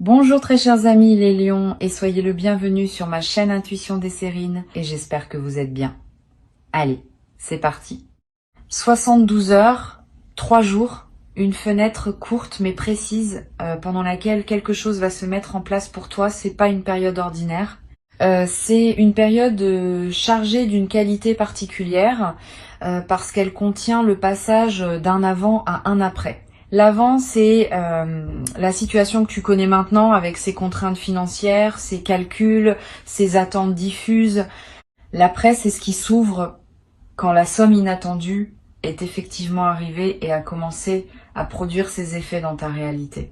Bonjour très chers amis les lions et soyez le bienvenu sur ma chaîne Intuition des Sérines et j'espère que vous êtes bien. Allez, c'est parti. 72 heures, 3 jours, une fenêtre courte mais précise pendant laquelle quelque chose va se mettre en place pour toi. C'est pas une période ordinaire. C'est une période chargée d'une qualité particulière parce qu'elle contient le passage d'un avant à un après. L'avant, c'est la situation que tu connais maintenant avec ses contraintes financières, ses calculs, ses attentes diffuses. L'après, c'est ce qui s'ouvre quand la somme inattendue est effectivement arrivée et a commencé à produire ses effets dans ta réalité.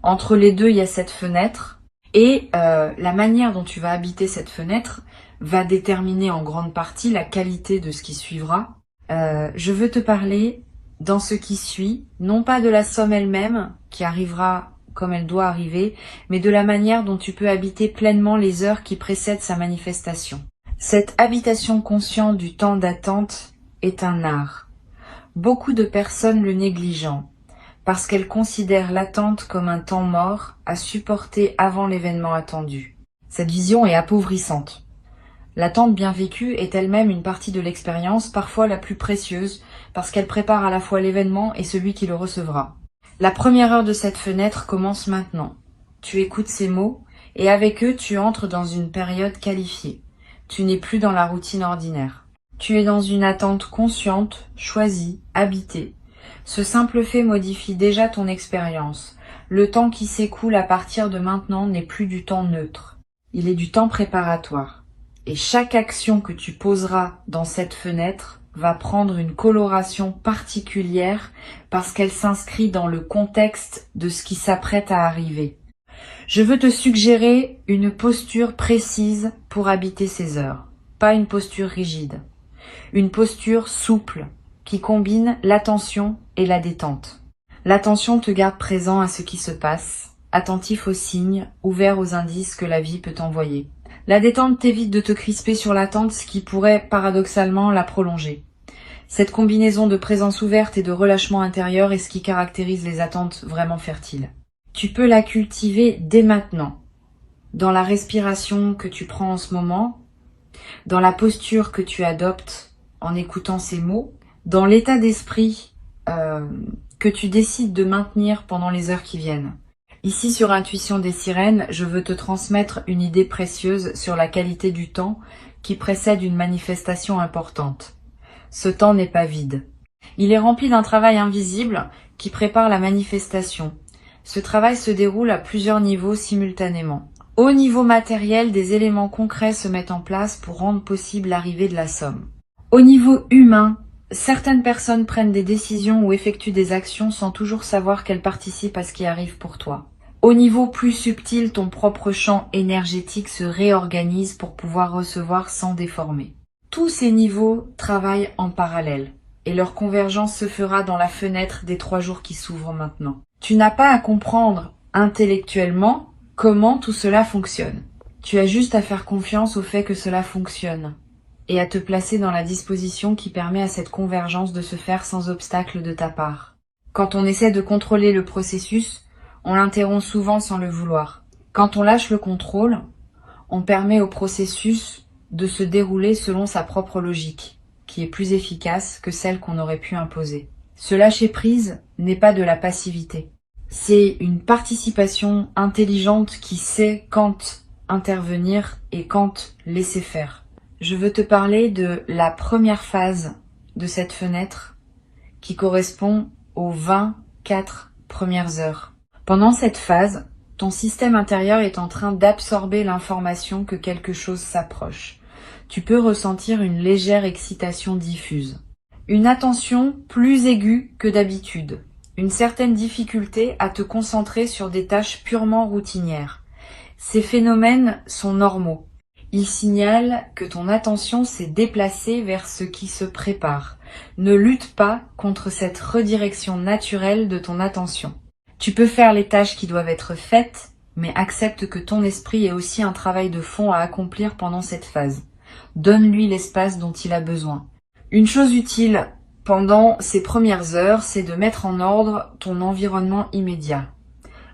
Entre les deux, il y a cette fenêtre et la manière dont tu vas habiter cette fenêtre va déterminer en grande partie la qualité de ce qui suivra. Je veux te parler dans ce qui suit, non pas de la somme elle-même, qui arrivera comme elle doit arriver, mais de la manière dont tu peux habiter pleinement les heures qui précèdent sa manifestation. Cette habitation consciente du temps d'attente est un art. Beaucoup de personnes le négligeant, parce qu'elles considèrent l'attente comme un temps mort à supporter avant l'événement attendu. Cette vision est appauvrissante. L'attente bien vécue est elle-même une partie de l'expérience, parfois la plus précieuse, parce qu'elle prépare à la fois l'événement et celui qui le recevra. La première heure de cette fenêtre commence maintenant. Tu écoutes ces mots, et avec eux tu entres dans une période qualifiée. Tu n'es plus dans la routine ordinaire. Tu es dans une attente consciente, choisie, habitée. Ce simple fait modifie déjà ton expérience. Le temps qui s'écoule à partir de maintenant n'est plus du temps neutre. Il est du temps préparatoire. Et chaque action que tu poseras dans cette fenêtre va prendre une coloration particulière parce qu'elle s'inscrit dans le contexte de ce qui s'apprête à arriver. Je veux te suggérer une posture précise pour habiter ces heures, pas une posture rigide. Une posture souple qui combine l'attention et la détente. L'attention te garde présent à ce qui se passe, attentif aux signes, ouvert aux indices que la vie peut t'envoyer. La détente t'évite de te crisper sur l'attente, ce qui pourrait paradoxalement la prolonger. Cette combinaison de présence ouverte et de relâchement intérieur est ce qui caractérise les attentes vraiment fertiles. Tu peux la cultiver dès maintenant, dans la respiration que tu prends en ce moment, dans la posture que tu adoptes en écoutant ces mots, dans l'état d'esprit que tu décides de maintenir pendant les heures qui viennent. Ici sur Intuition des Sirènes, je veux te transmettre une idée précieuse sur la qualité du temps qui précède une manifestation importante. Ce temps n'est pas vide. Il est rempli d'un travail invisible qui prépare la manifestation. Ce travail se déroule à plusieurs niveaux simultanément. Au niveau matériel, des éléments concrets se mettent en place pour rendre possible l'arrivée de la somme. Au niveau humain, certaines personnes prennent des décisions ou effectuent des actions sans toujours savoir qu'elles participent à ce qui arrive pour toi. Au niveau plus subtil, ton propre champ énergétique se réorganise pour pouvoir recevoir sans déformer. Tous ces niveaux travaillent en parallèle et leur convergence se fera dans la fenêtre des 3 jours qui s'ouvrent maintenant. Tu n'as pas à comprendre intellectuellement comment tout cela fonctionne. Tu as juste à faire confiance au fait que cela fonctionne et à te placer dans la disposition qui permet à cette convergence de se faire sans obstacle de ta part. Quand on essaie de contrôler le processus, on l'interrompt souvent sans le vouloir. Quand on lâche le contrôle, on permet au processus de se dérouler selon sa propre logique, qui est plus efficace que celle qu'on aurait pu imposer. Ce lâcher-prise n'est pas de la passivité. C'est une participation intelligente qui sait quand intervenir et quand laisser faire. Je veux te parler de la première phase de cette fenêtre qui correspond aux 24 premières heures. Pendant cette phase, ton système intérieur est en train d'absorber l'information que quelque chose s'approche. Tu peux ressentir une légère excitation diffuse. Une attention plus aiguë que d'habitude. Une certaine difficulté à te concentrer sur des tâches purement routinières. Ces phénomènes sont normaux. Ils signalent que ton attention s'est déplacée vers ce qui se prépare. Ne lutte pas contre cette redirection naturelle de ton attention. Tu peux faire les tâches qui doivent être faites, mais accepte que ton esprit ait aussi un travail de fond à accomplir pendant cette phase. Donne-lui l'espace dont il a besoin. Une chose utile pendant ces premières heures, c'est de mettre en ordre ton environnement immédiat.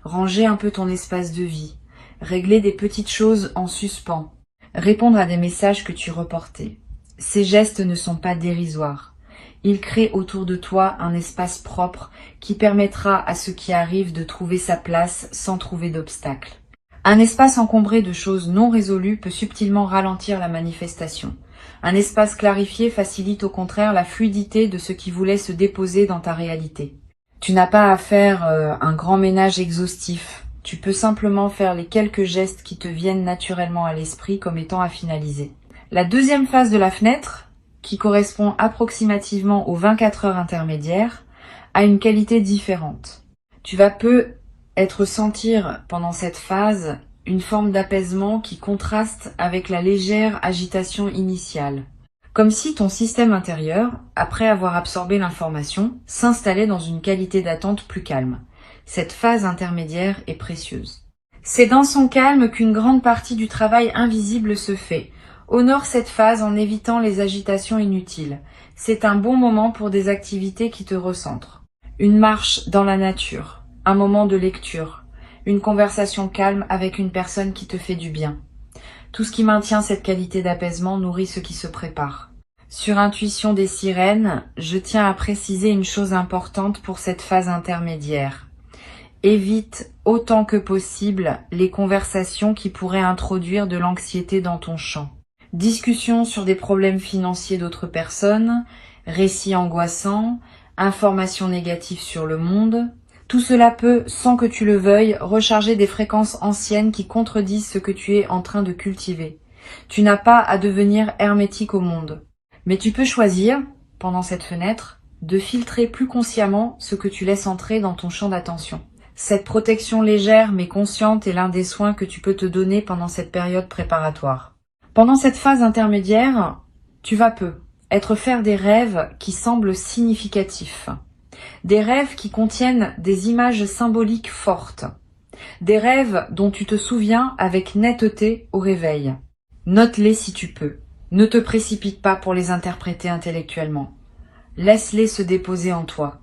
ranger un peu ton espace de vie, régler des petites choses en suspens, répondre à des messages que tu reportais. Ces gestes ne sont pas dérisoires. Ils créent autour de toi un espace propre qui permettra à ce qui arrive de trouver sa place sans trouver d'obstacles. Un espace encombré de choses non résolues peut subtilement ralentir la manifestation. Un espace clarifié facilite au contraire la fluidité de ce qui voulait se déposer dans ta réalité. Tu n'as pas à faire un grand ménage exhaustif. Tu peux simplement faire les quelques gestes qui te viennent naturellement à l'esprit comme étant à finaliser. La deuxième phase de la fenêtre, qui correspond approximativement aux 24 heures intermédiaires, a une qualité différente. Tu vas sentir pendant cette phase une forme d'apaisement qui contraste avec la légère agitation initiale. Comme si ton système intérieur, après avoir absorbé l'information, s'installait dans une qualité d'attente plus calme. Cette phase intermédiaire est précieuse. C'est dans son calme qu'une grande partie du travail invisible se fait. Honore cette phase en évitant les agitations inutiles. C'est un bon moment pour des activités qui te recentrent. Une marche dans la nature, un moment de lecture, une conversation calme avec une personne qui te fait du bien. Tout ce qui maintient cette qualité d'apaisement nourrit ce qui se prépare. Sur Intuition des sirènes, je tiens à préciser une chose importante pour cette phase intermédiaire. Évite autant que possible les conversations qui pourraient introduire de l'anxiété dans ton champ. Discussions sur des problèmes financiers d'autres personnes, récits angoissants, informations négatives sur le monde. Tout cela peut, sans que tu le veuilles, recharger des fréquences anciennes qui contredisent ce que tu es en train de cultiver. Tu n'as pas à devenir hermétique au monde. Mais tu peux choisir, pendant cette fenêtre, de filtrer plus consciemment ce que tu laisses entrer dans ton champ d'attention. Cette protection légère mais consciente est l'un des soins que tu peux te donner pendant cette période préparatoire. Pendant cette phase intermédiaire, tu vas faire des rêves qui semblent significatifs. Des rêves qui contiennent des images symboliques fortes. Des rêves dont tu te souviens avec netteté au réveil. Note-les si tu peux. Ne te précipite pas pour les interpréter intellectuellement. Laisse-les se déposer en toi.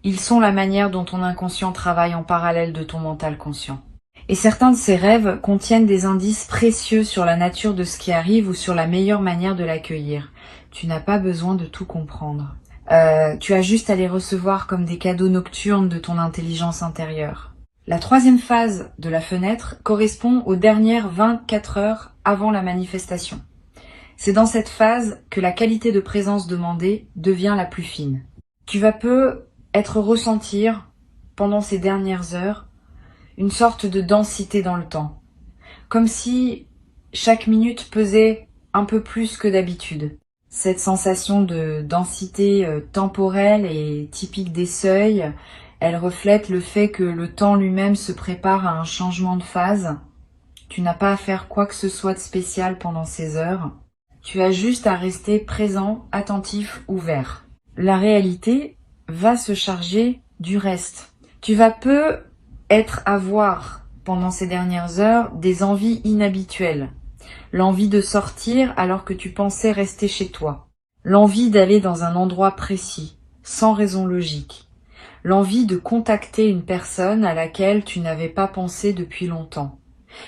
Ils sont la manière dont ton inconscient travaille en parallèle de ton mental conscient. Et certains de ces rêves contiennent des indices précieux sur la nature de ce qui arrive ou sur la meilleure manière de l'accueillir. Tu n'as pas besoin de tout comprendre. Tu as juste à les recevoir comme des cadeaux nocturnes de ton intelligence intérieure. La troisième phase de la fenêtre correspond aux dernières 24 heures avant la manifestation. C'est dans cette phase que la qualité de présence demandée devient la plus fine. Tu vas ressentir, pendant ces dernières heures, une sorte de densité dans le temps. Comme si chaque minute pesait un peu plus que d'habitude. Cette sensation de densité temporelle est typique des seuils. Elle reflète le fait que le temps lui-même se prépare à un changement de phase. Tu n'as pas à faire quoi que ce soit de spécial pendant ces heures. Tu as juste à rester présent, attentif, ouvert. La réalité va se charger du reste. Tu vas avoir pendant ces dernières heures des envies inhabituelles. L'envie de sortir alors que tu pensais rester chez toi. L'envie d'aller dans un endroit précis, sans raison logique. L'envie de contacter une personne à laquelle tu n'avais pas pensé depuis longtemps.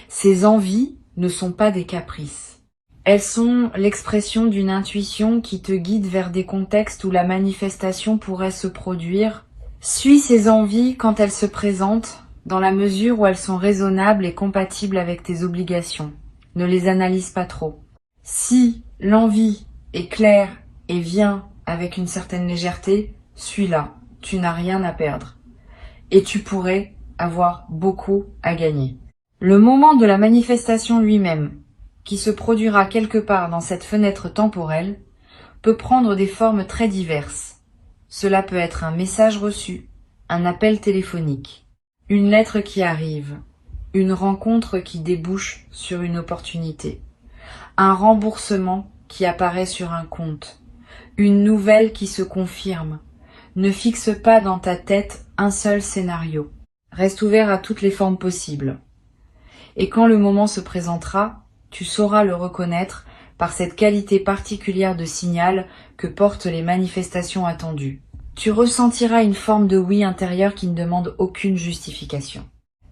Ces envies ne sont pas des caprices. Elles sont l'expression d'une intuition qui te guide vers des contextes où la manifestation pourrait se produire. Suis ces envies quand elles se présentent, dans la mesure où elles sont raisonnables et compatibles avec tes obligations. Ne les analyse pas trop. Si l'envie est claire et vient avec une certaine légèreté, suis-la. Tu n'as rien à perdre. Et tu pourrais avoir beaucoup à gagner. Le moment de la manifestation lui-même, qui se produira quelque part dans cette fenêtre temporelle, peut prendre des formes très diverses. Cela peut être un message reçu, un appel téléphonique, une lettre qui arrive, une rencontre qui débouche sur une opportunité, un remboursement qui apparaît sur un compte, une nouvelle qui se confirme. Ne fixe pas dans ta tête un seul scénario. Reste ouvert à toutes les formes possibles. Et quand le moment se présentera, tu sauras le reconnaître par cette qualité particulière de signal que portent les manifestations attendues. Tu ressentiras une forme de oui intérieur qui ne demande aucune justification.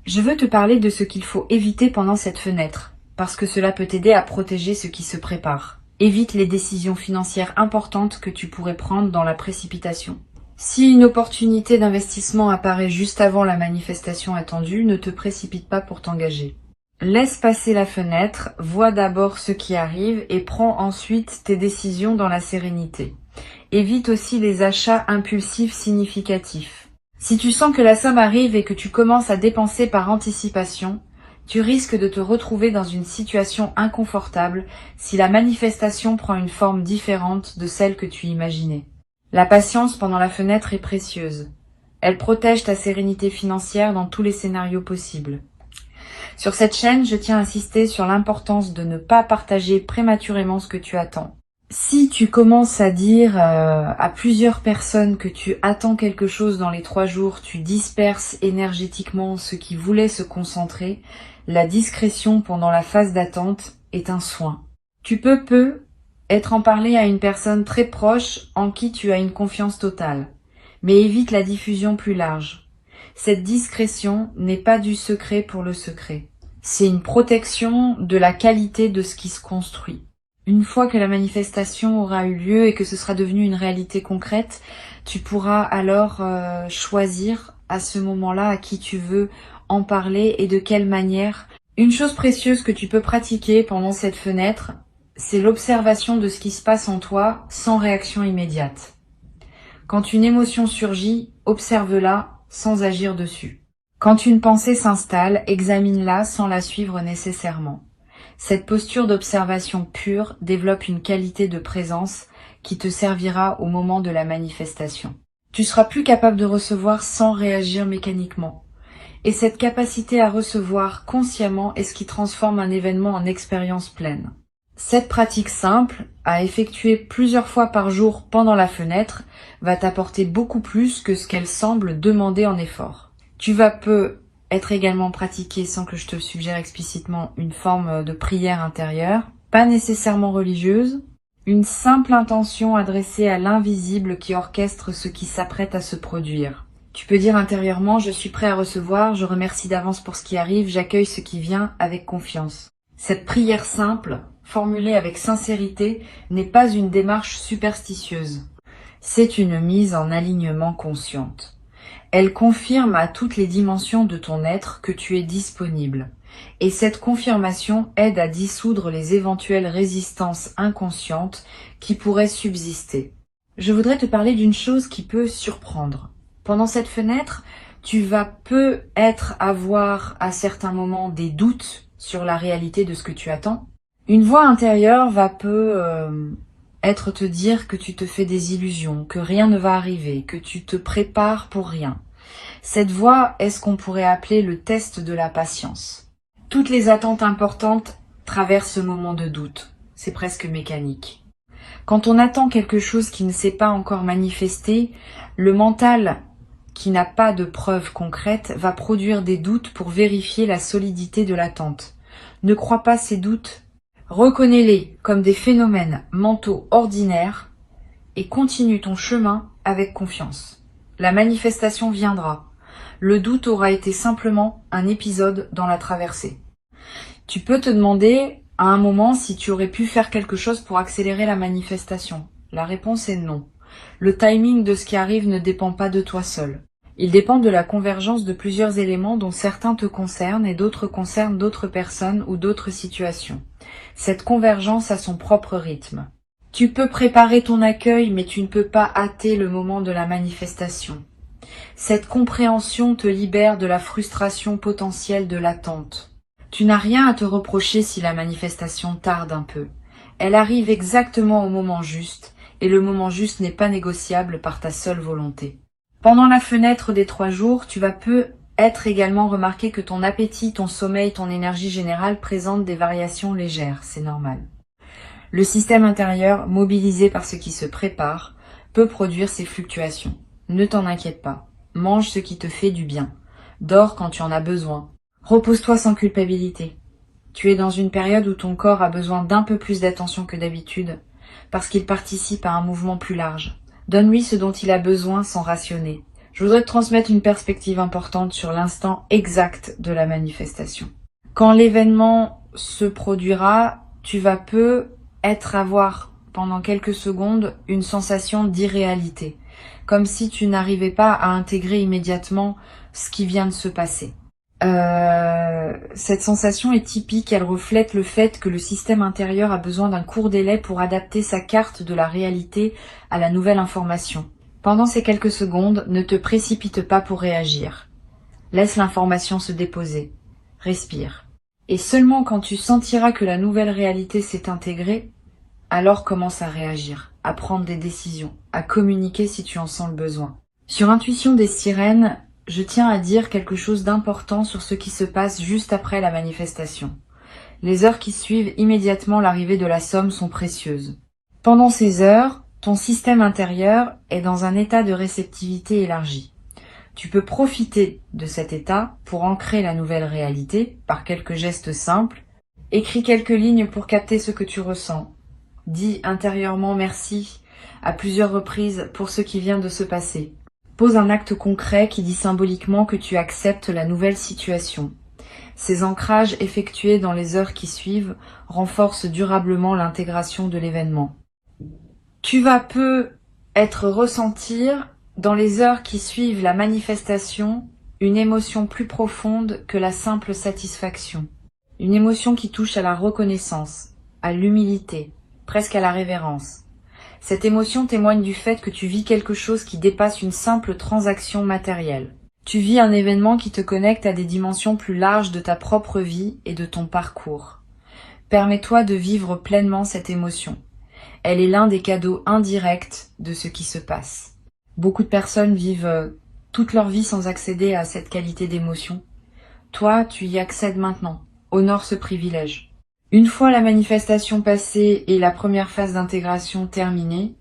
Je veux te parler de ce qu'il faut éviter pendant cette fenêtre, parce que cela peut t'aider à protéger ce qui se prépare. Évite les décisions financières importantes que tu pourrais prendre dans la précipitation. Si une opportunité d'investissement apparaît juste avant la manifestation attendue, ne te précipite pas pour t'engager. Laisse passer la fenêtre, vois d'abord ce qui arrive et prends ensuite tes décisions dans la sérénité. Évite aussi les achats impulsifs significatifs. Si tu sens que la somme arrive et que tu commences à dépenser par anticipation, tu risques de te retrouver dans une situation inconfortable si la manifestation prend une forme différente de celle que tu imaginais. La patience pendant la fenêtre est précieuse. Elle protège ta sérénité financière dans tous les scénarios possibles. Sur cette chaîne, je tiens à insister sur l'importance de ne pas partager prématurément ce que tu attends. Si tu commences à dire à plusieurs personnes que tu attends quelque chose dans les 3 jours, tu disperses énergétiquement ceux qui voulaient se concentrer. La discrétion pendant la phase d'attente est un soin. Tu peux être en parler à une personne très proche en qui tu as une confiance totale, mais évite la diffusion plus large. Cette discrétion n'est pas du secret pour le secret. C'est une protection de la qualité de ce qui se construit. Une fois que la manifestation aura eu lieu et que ce sera devenu une réalité concrète, tu pourras alors choisir à ce moment-là à qui tu veux en parler et de quelle manière. Une chose précieuse que tu peux pratiquer pendant cette fenêtre, c'est l'observation de ce qui se passe en toi sans réaction immédiate. Quand une émotion surgit, observe-la sans agir dessus. Quand une pensée s'installe, examine-la sans la suivre nécessairement. Cette posture d'observation pure développe une qualité de présence qui te servira au moment de la manifestation. Tu seras plus capable de recevoir sans réagir mécaniquement. Et cette capacité à recevoir consciemment est ce qui transforme un événement en expérience pleine. Cette pratique simple, à effectuer plusieurs fois par jour pendant la fenêtre, va t'apporter beaucoup plus que ce qu'elle semble demander en effort. Tu peux être également pratiqué sans que je te le suggère explicitement une forme de prière intérieure, pas nécessairement religieuse, une simple intention adressée à l'invisible qui orchestre ce qui s'apprête à se produire. Tu peux dire intérieurement « Je suis prêt à recevoir, je remercie d'avance pour ce qui arrive, j'accueille ce qui vient avec confiance ». Cette prière simple, formulée avec sincérité, n'est pas une démarche superstitieuse. C'est une mise en alignement consciente. Elle confirme à toutes les dimensions de ton être que tu es disponible. Et cette confirmation aide à dissoudre les éventuelles résistances inconscientes qui pourraient subsister. Je voudrais te parler d'une chose qui peut surprendre. Pendant cette fenêtre, tu vas peut-être avoir à certains moments des doutes sur la réalité de ce que tu attends. Une voix intérieure va être te dire que tu te fais des illusions, que rien ne va arriver, que tu te prépares pour rien. Cette voix est ce qu'on pourrait appeler le test de la patience. Toutes les attentes importantes traversent ce moment de doute. C'est presque mécanique. Quand on attend quelque chose qui ne s'est pas encore manifesté, le mental, qui n'a pas de preuves concrètes, va produire des doutes pour vérifier la solidité de l'attente. Ne crois pas ces doutes. Reconnais-les comme des phénomènes mentaux ordinaires et continue ton chemin avec confiance. La manifestation viendra. Le doute aura été simplement un épisode dans la traversée. Tu peux te demander à un moment si tu aurais pu faire quelque chose pour accélérer la manifestation. La réponse est non. Le timing de ce qui arrive ne dépend pas de toi seul. Il dépend de la convergence de plusieurs éléments dont certains te concernent et d'autres concernent d'autres personnes ou d'autres situations. Cette convergence a son propre rythme. Tu peux préparer ton accueil, mais tu ne peux pas hâter le moment de la manifestation. Cette compréhension te libère de la frustration potentielle de l'attente. Tu n'as rien à te reprocher si la manifestation tarde un peu. Elle arrive exactement au moment juste, et le moment juste n'est pas négociable par ta seule volonté. Pendant la fenêtre des 3 jours, tu vas peut-être également remarquer que ton appétit, ton sommeil, ton énergie générale présentent des variations légères, c'est normal. Le système intérieur, mobilisé par ce qui se prépare, peut produire ces fluctuations. Ne t'en inquiète pas. Mange ce qui te fait du bien. Dors quand tu en as besoin. Repose-toi sans culpabilité. Tu es dans une période où ton corps a besoin d'un peu plus d'attention que d'habitude, parce qu'il participe à un mouvement plus large. Donne-lui ce dont il a besoin sans rationner. Je voudrais te transmettre une perspective importante sur l'instant exact de la manifestation. Quand l'événement se produira, tu vas avoir pendant quelques secondes une sensation d'irréalité, comme si tu n'arrivais pas à intégrer immédiatement ce qui vient de se passer. Cette sensation est typique, elle reflète le fait que le système intérieur a besoin d'un court délai pour adapter sa carte de la réalité à la nouvelle information. Pendant ces quelques secondes, ne te précipite pas pour réagir. Laisse l'information se déposer. Respire. Et seulement quand tu sentiras que la nouvelle réalité s'est intégrée, alors commence à réagir, à prendre des décisions, à communiquer si tu en sens le besoin. Sur Intuition des sirènes, je tiens à dire quelque chose d'important sur ce qui se passe juste après la manifestation. Les heures qui suivent immédiatement l'arrivée de la somme sont précieuses. Pendant ces heures, ton système intérieur est dans un état de réceptivité élargi. Tu peux profiter de cet état pour ancrer la nouvelle réalité par quelques gestes simples. Écris quelques lignes pour capter ce que tu ressens. Dis intérieurement merci à plusieurs reprises pour ce qui vient de se passer. Pose un acte concret qui dit symboliquement que tu acceptes la nouvelle situation. Ces ancrages effectués dans les heures qui suivent renforcent durablement l'intégration de l'événement. Tu vas ressentir dans les heures qui suivent la manifestation une émotion plus profonde que la simple satisfaction. Une émotion qui touche à la reconnaissance, à l'humilité, presque à la révérence. Cette émotion témoigne du fait que tu vis quelque chose qui dépasse une simple transaction matérielle. Tu vis un événement qui te connecte à des dimensions plus larges de ta propre vie et de ton parcours. Permets-toi de vivre pleinement cette émotion. Elle est l'un des cadeaux indirects de ce qui se passe. Beaucoup de personnes vivent toute leur vie sans accéder à cette qualité d'émotion. Toi, tu y accèdes maintenant. Honore ce privilège. Une fois la manifestation passée et la première phase d'intégration terminée,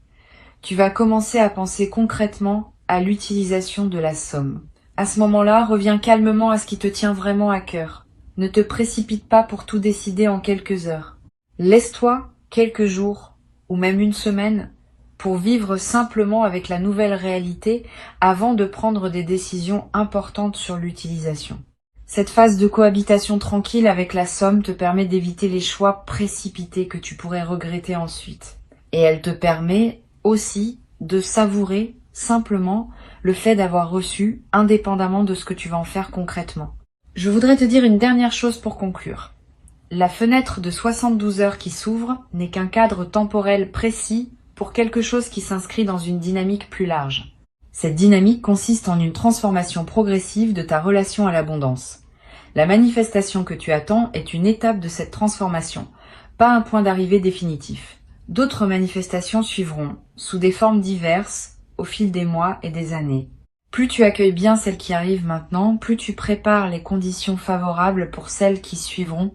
tu vas commencer à penser concrètement à l'utilisation de la somme. À ce moment-là, reviens calmement à ce qui te tient vraiment à cœur. Ne te précipite pas pour tout décider en quelques heures. Laisse-toi quelques jours ou même une semaine pour vivre simplement avec la nouvelle réalité avant de prendre des décisions importantes sur l'utilisation. Cette phase de cohabitation tranquille avec la somme te permet d'éviter les choix précipités que tu pourrais regretter ensuite. Et elle te permet aussi de savourer simplement le fait d'avoir reçu, indépendamment de ce que tu vas en faire concrètement. Je voudrais te dire une dernière chose pour conclure. La fenêtre de 72 heures qui s'ouvre n'est qu'un cadre temporel précis pour quelque chose qui s'inscrit dans une dynamique plus large. Cette dynamique consiste en une transformation progressive de ta relation à l'abondance. La manifestation que tu attends est une étape de cette transformation, pas un point d'arrivée définitif. D'autres manifestations suivront, sous des formes diverses, au fil des mois et des années. Plus tu accueilles bien celles qui arrivent maintenant, plus tu prépares les conditions favorables pour celles qui suivront.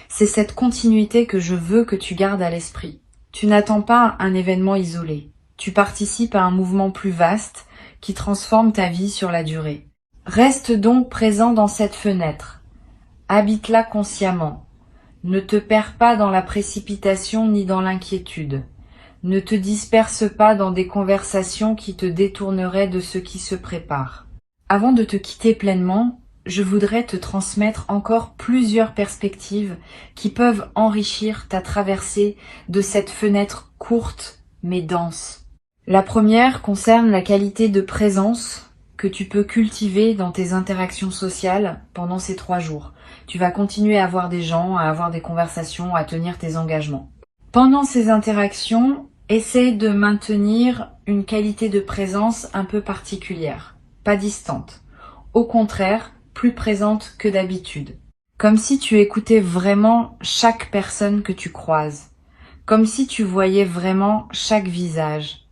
C'est cette continuité que je veux que tu gardes à l'esprit. Tu n'attends pas un événement isolé. Tu participes à un mouvement plus vaste qui transforme ta vie sur la durée. Reste donc présent dans cette fenêtre. Habite-la consciemment. Ne te perds pas dans la précipitation ni dans l'inquiétude. Ne te disperse pas dans des conversations qui te détourneraient de ce qui se prépare. Avant de te quitter pleinement, je voudrais te transmettre encore plusieurs perspectives qui peuvent enrichir ta traversée de cette fenêtre courte mais dense. La première concerne la qualité de présence que tu peux cultiver dans tes interactions sociales pendant ces 3 jours. Tu vas continuer à voir des gens, à avoir des conversations, à tenir tes engagements. Pendant ces interactions, essaie de maintenir une qualité de présence un peu particulière, pas distante. Au contraire, plus présente que d'habitude. Comme si tu écoutais vraiment chaque personne que tu croises. Comme si tu voyais vraiment chaque visage.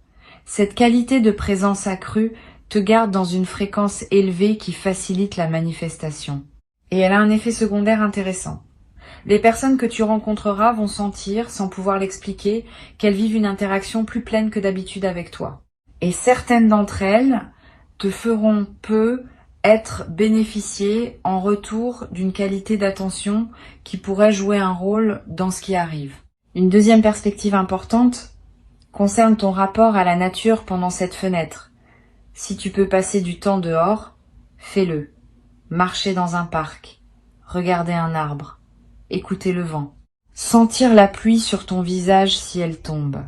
Cette qualité de présence accrue te garde dans une fréquence élevée qui facilite la manifestation. Et elle a un effet secondaire intéressant. Les personnes que tu rencontreras vont sentir, sans pouvoir l'expliquer, qu'elles vivent une interaction plus pleine que d'habitude avec toi. Et certaines d'entre elles te feront être bénéficiées en retour d'une qualité d'attention qui pourrait jouer un rôle dans ce qui arrive. Une deuxième perspective importante concerne ton rapport à la nature pendant cette fenêtre. Si tu peux passer du temps dehors, fais-le. Marcher dans un parc, regarder un arbre, écouter le vent, sentir la pluie sur ton visage si elle tombe.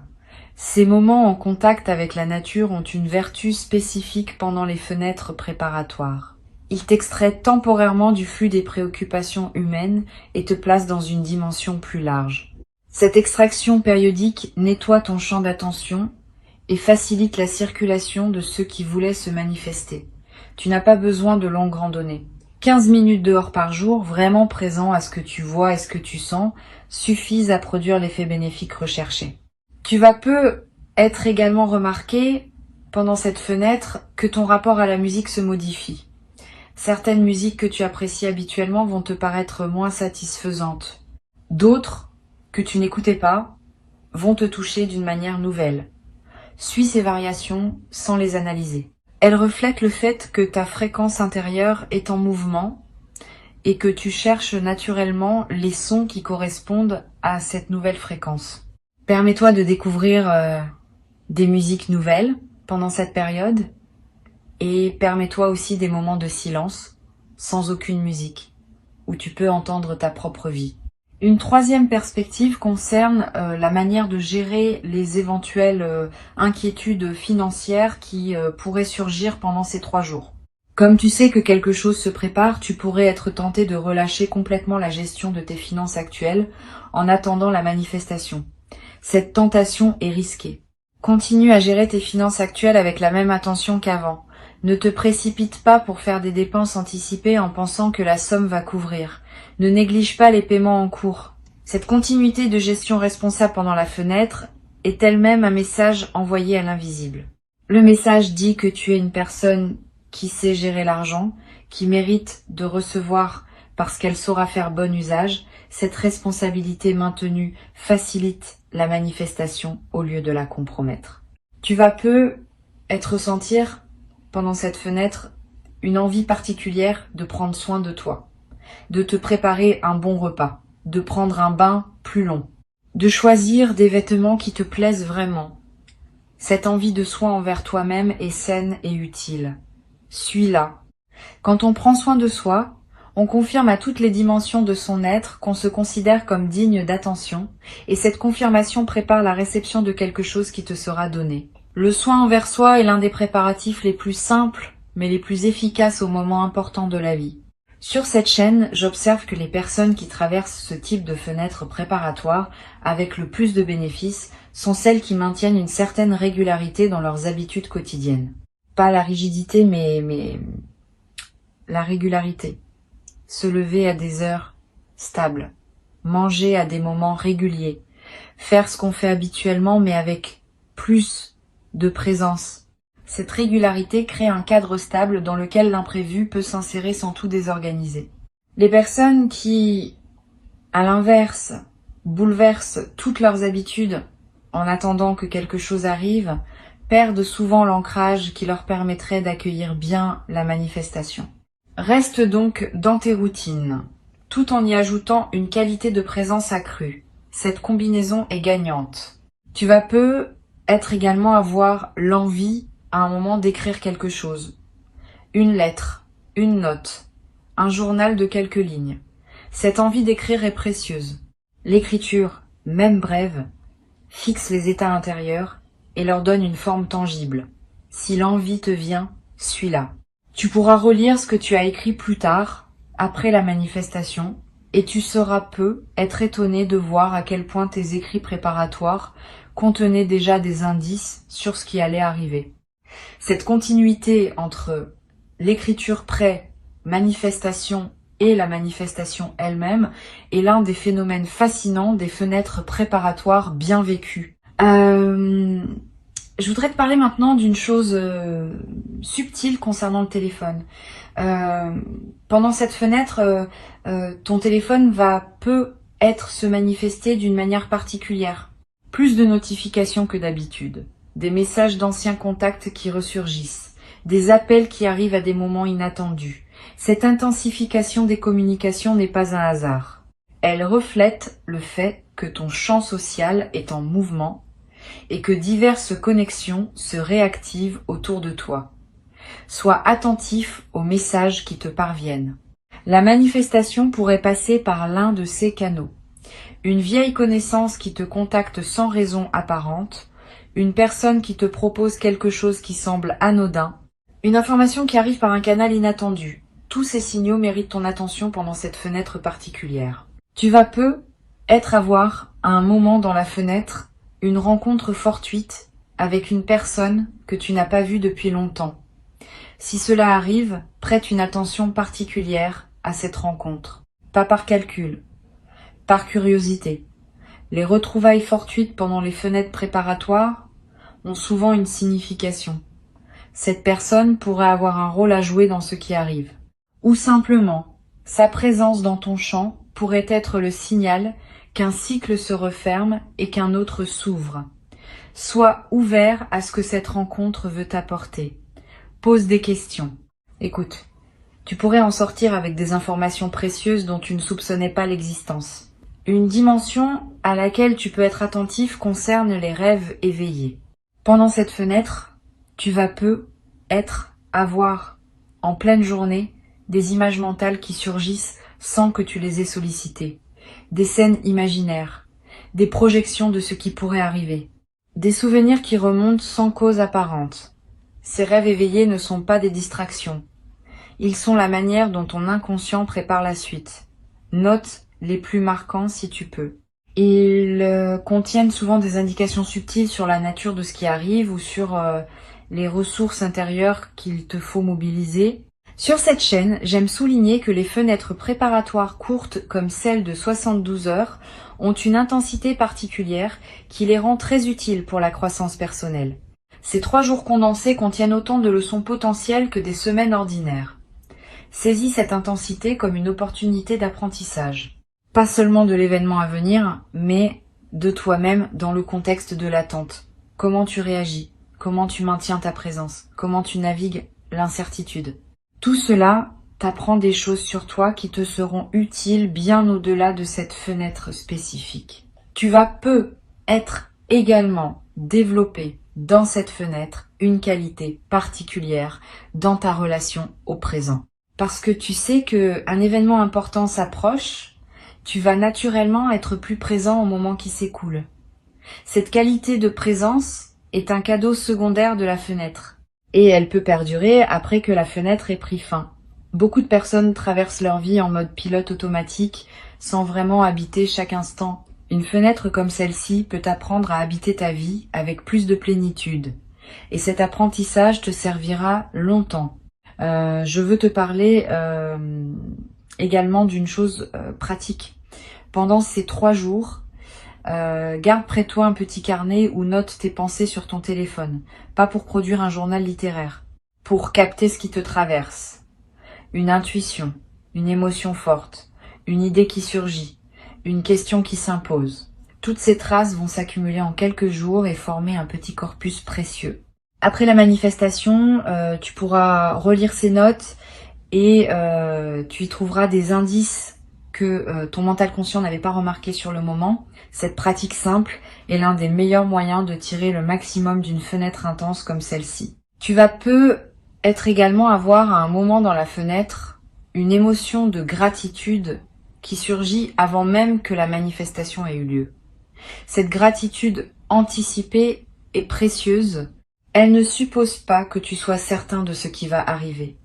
Ces moments en contact avec la nature ont une vertu spécifique pendant les fenêtres préparatoires. Ils t'extraient temporairement du flux des préoccupations humaines et te placent dans une dimension plus large. Cette extraction périodique nettoie ton champ d'attention et facilite la circulation de ceux qui voulaient se manifester. Tu n'as pas besoin de longues randonnées. 15 minutes dehors par jour, vraiment présent à ce que tu vois et ce que tu sens, suffisent à produire l'effet bénéfique recherché. Tu vas peu être également remarqué, pendant cette fenêtre, que ton rapport à la musique se modifie. Certaines musiques que tu apprécies habituellement vont te paraître moins satisfaisantes. D'autres, que tu n'écoutais pas, vont te toucher d'une manière nouvelle. Suis ces variations sans les analyser. Elles reflètent le fait que ta fréquence intérieure est en mouvement et que tu cherches naturellement les sons qui correspondent à cette nouvelle fréquence. Permets-toi de découvrir des musiques nouvelles pendant cette période et permets-toi aussi des moments de silence sans aucune musique où tu peux entendre ta propre vie. Une troisième perspective concerne la manière de gérer les éventuelles inquiétudes financières qui pourraient surgir pendant ces 3 jours. Comme tu sais que quelque chose se prépare, tu pourrais être tenté de relâcher complètement la gestion de tes finances actuelles en attendant la manifestation. Cette tentation est risquée. Continue à gérer tes finances actuelles avec la même attention qu'avant. Ne te précipite pas pour faire des dépenses anticipées en pensant que la somme va couvrir. Ne néglige pas les paiements en cours. Cette continuité de gestion responsable pendant la fenêtre est elle-même un message envoyé à l'invisible. Le message dit que tu es une personne qui sait gérer l'argent, qui mérite de recevoir parce qu'elle saura faire bon usage. Cette responsabilité maintenue facilite la manifestation au lieu de la compromettre. Tu vas peu ressentir pendant cette fenêtre une envie particulière de prendre soin de toi, de te préparer un bon repas, de prendre un bain plus long, de choisir des vêtements qui te plaisent vraiment. Cette envie de soin envers toi-même est saine et utile. Suis-la. Quand on prend soin de soi, on confirme à toutes les dimensions de son être qu'on se considère comme digne d'attention, et cette confirmation prépare la réception de quelque chose qui te sera donné. Le soin envers soi est l'un des préparatifs les plus simples, mais les plus efficaces aux moments importants de la vie. Sur cette chaîne, j'observe que les personnes qui traversent ce type de fenêtre préparatoire avec le plus de bénéfices sont celles qui maintiennent une certaine régularité dans leurs habitudes quotidiennes. Pas la rigidité, mais la régularité. Se lever à des heures stables, manger à des moments réguliers, faire ce qu'on fait habituellement mais avec plus de présence. Cette régularité crée un cadre stable dans lequel l'imprévu peut s'insérer sans tout désorganiser. Les personnes qui, à l'inverse, bouleversent toutes leurs habitudes en attendant que quelque chose arrive, perdent souvent l'ancrage qui leur permettrait d'accueillir bien la manifestation. Reste donc dans tes routines, tout en y ajoutant une qualité de présence accrue. Cette combinaison est gagnante. Tu vas peu également avoir l'envie à un moment d'écrire quelque chose. Une lettre, une note, un journal de quelques lignes. Cette envie d'écrire est précieuse. L'écriture, même brève, fixe les états intérieurs et leur donne une forme tangible. Si l'envie te vient, suis-la. Tu pourras relire ce que tu as écrit plus tard, après la manifestation, et tu sauras peu être étonné de voir à quel point tes écrits préparatoires contenaient déjà des indices sur ce qui allait arriver. Cette continuité entre l'écriture pré-manifestation et la manifestation elle-même est l'un des phénomènes fascinants des fenêtres préparatoires bien vécues. Je voudrais te parler maintenant d'une chose subtile concernant le téléphone. Pendant cette fenêtre, ton téléphone va peu se manifester d'une manière particulière. Plus de notifications que d'habitude, des messages d'anciens contacts qui ressurgissent, des appels qui arrivent à des moments inattendus. Cette intensification des communications n'est pas un hasard. Elle reflète le fait que ton champ social est en mouvement et que diverses connexions se réactivent autour de toi. Sois attentif aux messages qui te parviennent. La manifestation pourrait passer par l'un de ces canaux. Une vieille connaissance qui te contacte sans raison apparente, une personne qui te propose quelque chose qui semble anodin, une information qui arrive par un canal inattendu. Tous ces signaux méritent ton attention pendant cette fenêtre particulière. Tu vas avoir à un moment dans la fenêtre une rencontre fortuite avec une personne que tu n'as pas vue depuis longtemps. Si cela arrive, prête une attention particulière à cette rencontre. Pas par calcul, par curiosité. Les retrouvailles fortuites pendant les fenêtres préparatoires ont souvent une signification. Cette personne pourrait avoir un rôle à jouer dans ce qui arrive. Ou simplement, sa présence dans ton champ pourrait être le signal qu'un cycle se referme et qu'un autre s'ouvre. Sois ouvert à ce que cette rencontre veut t'apporter. Pose des questions. Écoute, tu pourrais en sortir avec des informations précieuses dont tu ne soupçonnais pas l'existence. Une dimension à laquelle tu peux être attentif concerne les rêves éveillés. Pendant cette fenêtre, tu vas avoir en pleine journée des images mentales qui surgissent sans que tu les aies sollicitées. Des scènes imaginaires, des projections de ce qui pourrait arriver, des souvenirs qui remontent sans cause apparente. Ces rêves éveillés ne sont pas des distractions. Ils sont la manière dont ton inconscient prépare la suite. Note les plus marquants si tu peux. Ils contiennent souvent des indications subtiles sur la nature de ce qui arrive ou sur les ressources intérieures qu'il te faut mobiliser. Sur cette chaîne, j'aime souligner que les fenêtres préparatoires courtes comme celle de 72 heures ont une intensité particulière qui les rend très utiles pour la croissance personnelle. Ces 3 jours condensés contiennent autant de leçons potentielles que des semaines ordinaires. Saisis cette intensité comme une opportunité d'apprentissage. Pas seulement de l'événement à venir, mais de toi-même dans le contexte de l'attente. Comment tu réagis? Comment tu maintiens ta présence? Comment tu navigues l'incertitude? Tout cela t'apprend des choses sur toi qui te seront utiles bien au-delà de cette fenêtre spécifique. Tu vas être également développé dans cette fenêtre une qualité particulière dans ta relation au présent. Parce que tu sais qu'un événement important s'approche, tu vas naturellement être plus présent au moment qui s'écoule. Cette qualité de présence est un cadeau secondaire de la fenêtre. Et elle peut perdurer après que la fenêtre ait pris fin. Beaucoup de personnes traversent leur vie en mode pilote automatique, sans vraiment habiter chaque instant. Une fenêtre comme celle-ci peut t'apprendre à habiter ta vie avec plus de plénitude. Et cet apprentissage te servira longtemps. Je veux te parler également d'une chose pratique. Pendant ces 3 jours, garde près de toi un petit carnet ou note tes pensées sur ton téléphone. Pas pour produire un journal littéraire. Pour capter ce qui te traverse. Une intuition, une émotion forte, une idée qui surgit, une question qui s'impose. Toutes ces traces vont s'accumuler en quelques jours et former un petit corpus précieux. Après la manifestation, tu pourras relire ces notes et tu y trouveras des indices que ton mental conscient n'avait pas remarqué sur le moment. Cette pratique simple est l'un des meilleurs moyens de tirer le maximum d'une fenêtre intense comme celle-ci. Tu vas être également avoir à un moment dans la fenêtre une émotion de gratitude qui surgit avant même que la manifestation ait eu lieu. Cette gratitude anticipée est précieuse. Elle ne suppose pas que tu sois certain de ce qui va arriver.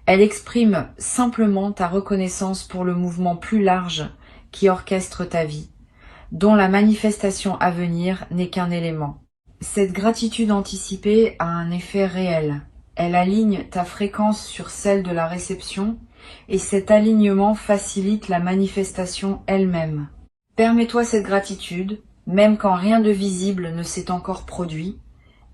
Elle exprime simplement ta reconnaissance pour le mouvement plus large qui orchestre ta vie, dont la manifestation à venir n'est qu'un élément. Cette gratitude anticipée a un effet réel. Elle aligne ta fréquence sur celle de la réception et cet alignement facilite la manifestation elle-même. Permets-toi cette gratitude, même quand rien de visible ne s'est encore produit,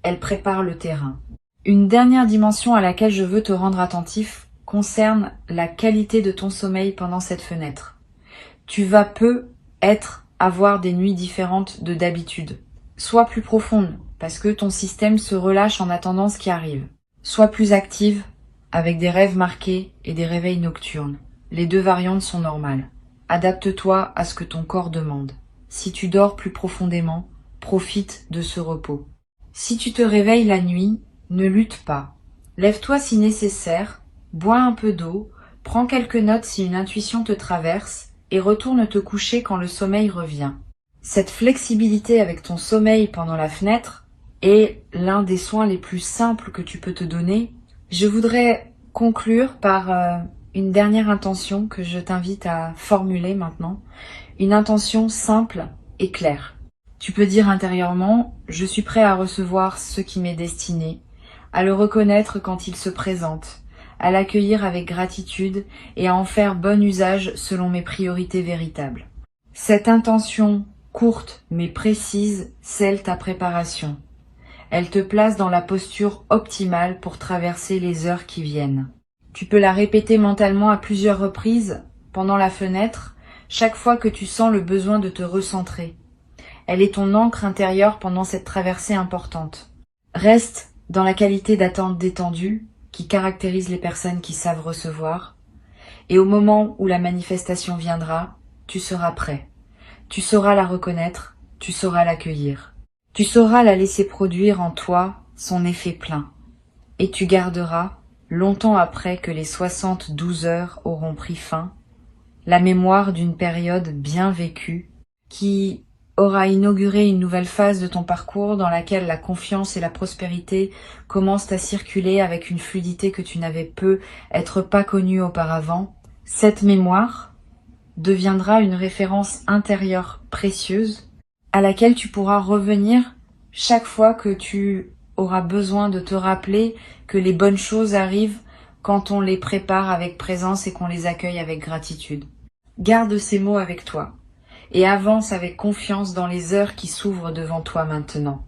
elle prépare le terrain. Une dernière dimension à laquelle je veux te rendre attentif concerne la qualité de ton sommeil pendant cette fenêtre. Tu vas avoir des nuits différentes de d'habitude. Sois plus profonde, parce que ton système se relâche en attendant ce qui arrive. Sois plus active, avec des rêves marqués et des réveils nocturnes. Les 2 variantes sont normales. Adapte-toi à ce que ton corps demande. Si tu dors plus profondément, profite de ce repos. Si tu te réveilles la nuit, ne lutte pas. Lève-toi si nécessaire, bois un peu d'eau, prends quelques notes si une intuition te traverse et retourne te coucher quand le sommeil revient. Cette flexibilité avec ton sommeil pendant la fenêtre est l'un des soins les plus simples que tu peux te donner. Je voudrais conclure par une dernière intention que je t'invite à formuler maintenant. Une intention simple et claire. Tu peux dire intérieurement « Je suis prêt à recevoir ce qui m'est destiné », à le reconnaître quand il se présente, à l'accueillir avec gratitude et à en faire bon usage selon mes priorités véritables. Cette intention courte mais précise scelle ta préparation. Elle te place dans la posture optimale pour traverser les heures qui viennent. Tu peux la répéter mentalement à plusieurs reprises pendant la fenêtre, chaque fois que tu sens le besoin de te recentrer. Elle est ton ancre intérieure pendant cette traversée importante. Reste dans la qualité d'attente détendue qui caractérise les personnes qui savent recevoir. Et au moment où la manifestation viendra, tu seras prêt. Tu sauras la reconnaître, tu sauras l'accueillir. Tu sauras la laisser produire en toi son effet plein. Et tu garderas, longtemps après que les 72 heures auront pris fin, la mémoire d'une période bien vécue qui aura inauguré une nouvelle phase de ton parcours dans laquelle la confiance et la prospérité commencent à circuler avec une fluidité que tu n'avais peut-être pas connue auparavant. Cette mémoire deviendra une référence intérieure précieuse à laquelle tu pourras revenir chaque fois que tu auras besoin de te rappeler que les bonnes choses arrivent quand on les prépare avec présence et qu'on les accueille avec gratitude. Garde ces mots avec toi et avance avec confiance dans les heures qui s'ouvrent devant toi maintenant.